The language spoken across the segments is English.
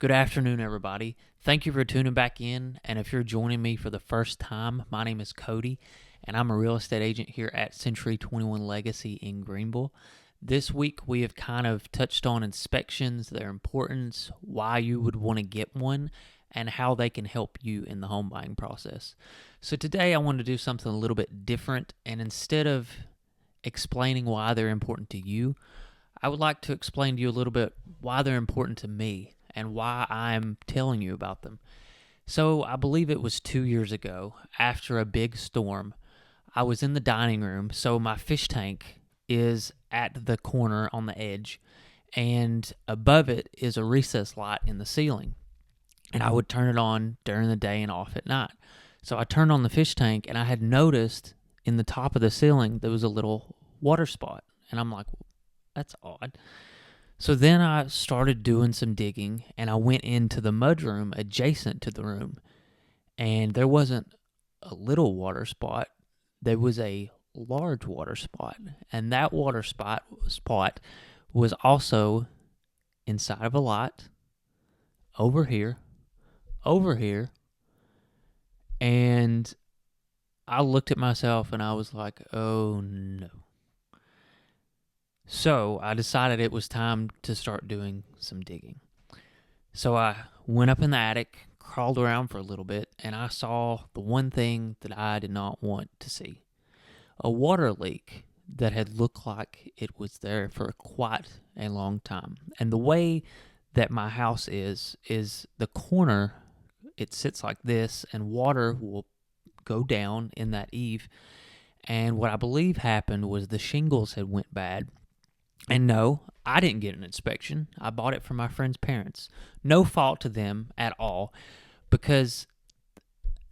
Good afternoon, everybody. Thank you for tuning back in. And if you're joining me for the first time, my name is Cody, and I'm a real estate agent here at Century 21 Legacy in Greeneville. This week, we have kind of touched on inspections, their importance, why you would want to get one, and how they can help you in the home buying process. So today, I want to do something a little bit different, and instead of explaining why they're important to you, I would like to explain to you a little bit why they're important to me and why I'm telling you about them. So I believe it was 2 years ago, after a big storm, I was in the dining room. So my fish tank is at the corner on the edge, and above it is a recess light in the ceiling. And I would turn it on during the day and off at night. So I turned on the fish tank, and I had noticed in the top of the ceiling there was a little water spot. And I'm like, well, that's odd. So then I started doing some digging, and I went into the mudroom adjacent to the room, and there wasn't a little water spot. There was a large water spot, and that water spot was also inside of a lot, over here, and I looked at myself, and I was like, oh no. So I decided it was time to start doing some digging. So I went up in the attic, crawled around for a little bit, and I saw the one thing that I did not want to see. A water leak that had looked like it was there for quite a long time. And the way that my house is the corner, it sits like this, and water will go down in that eave. And what I believe happened was the shingles had went bad. And no, I didn't get an inspection. I bought it from my friend's parents. No fault to them at all, because,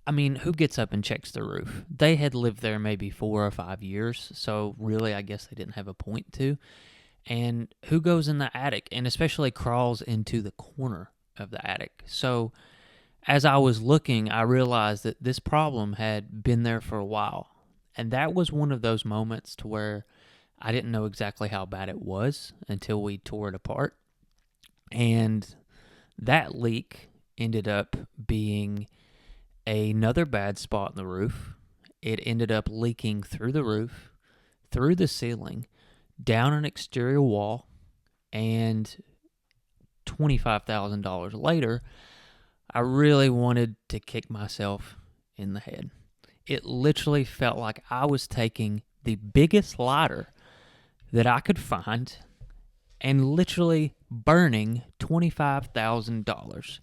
I mean, who gets up and checks the roof? They had lived there maybe 4 or 5 years, so really I guess they didn't have a point to. And who goes in the attic and especially crawls into the corner of the attic? So as I was looking, I realized that this problem had been there for a while. And that was one of those moments to where I didn't know exactly how bad it was until we tore it apart. And that leak ended up being another bad spot in the roof. It ended up leaking through the roof, through the ceiling, down an exterior wall, and $25,000 later, I really wanted to kick myself in the head. It literally felt like I was taking the biggest lighter that I could find and literally burning $25,000.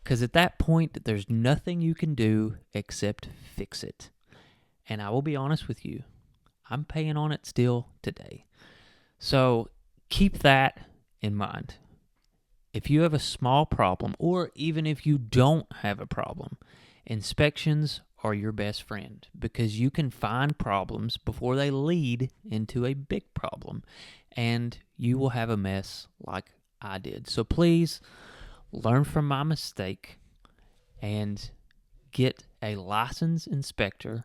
Because at that point, there's nothing you can do except fix it. And I will be honest with you, I'm paying on it still today. So keep that in mind. If you have a small problem, or even if you don't have a problem, inspections are your best friend, because you can find problems before they lead into a big problem, and you will have a mess like I did. So please learn from my mistake and get a licensed inspector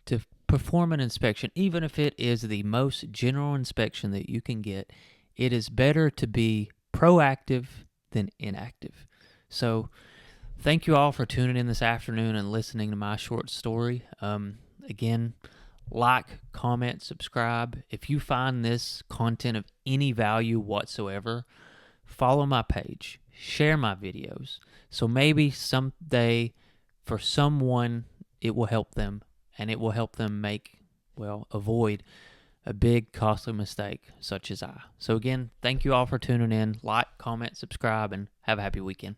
to perform an inspection. Even if it is the most general inspection that you can get, it is better to be proactive than inactive. So thank you all for tuning in this afternoon and listening to my short story. Again, like, comment, subscribe. If you find this content of any value whatsoever, follow my page, share my videos. So maybe someday for someone it will help them, and it will help them avoid a big costly mistake such as I. So again, thank you all for tuning in. Like, comment, subscribe, and have a happy weekend.